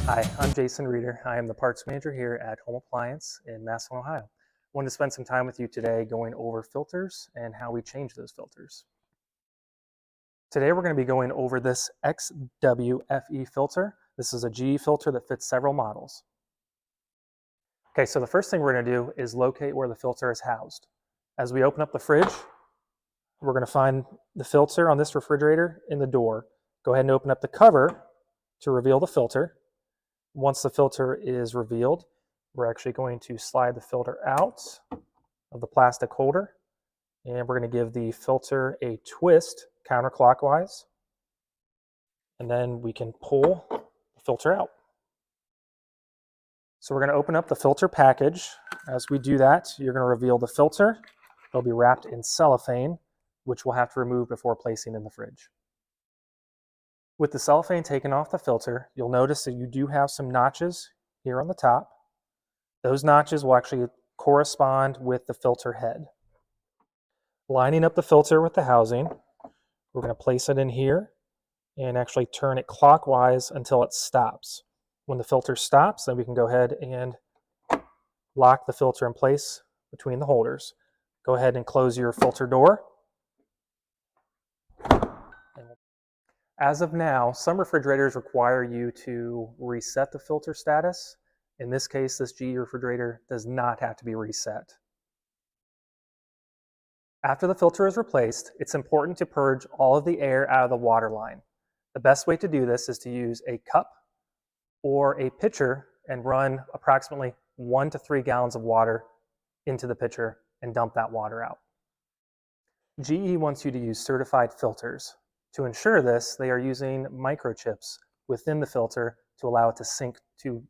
Hi, I'm Jason Reeder. I am the parts manager here at Home Appliance in Massillon, Ohio. I wanted to spend some time with you today going over filters and how we change those filters. Today we're going to be going over this XWFE filter. This is a GE filter that fits several models. Okay, so the first thing we're going to do is locate where the filter is housed. As we open up the fridge, we're going to find the filter on this refrigerator in the door. Go ahead and open up the cover to reveal the filter. Once the filter is revealed, we're actually going to slide the filter out of the plastic holder, and we're going to give the filter a twist counterclockwise, and then we can pull the filter out. So we're going to open up the filter package. As we do that, you're going to reveal the filter. It'll be wrapped in cellophane, which we'll have to remove before placing in the fridge. With the cellophane taken off the filter, you'll notice that you do have some notches here on the top. Those notches will actually correspond with the filter head. Lining up the filter with the housing, we're going to place it in here and actually turn it clockwise until it stops. When the filter stops, then we can go ahead and lock the filter in place between the holders. Go ahead and close your filter door. As of now, some refrigerators require you to reset the filter status. In this case, this GE refrigerator does not have to be reset. After the filter is replaced, it's important to purge all of the air out of the water line. The best way to do this is to use a cup or a pitcher and run approximately 1 to 3 gallons of water into the pitcher and dump that water out. GE wants you to use certified filters. To ensure this, they are using microchips within the filter to allow it to sync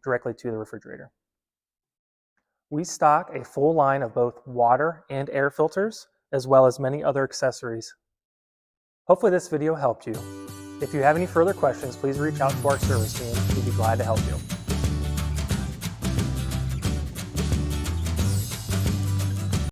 directly to the refrigerator. We stock a full line of both water and air filters, as well as many other accessories. Hopefully this video helped you. If you have any further questions, please reach out to our service team. We'd be glad to help you.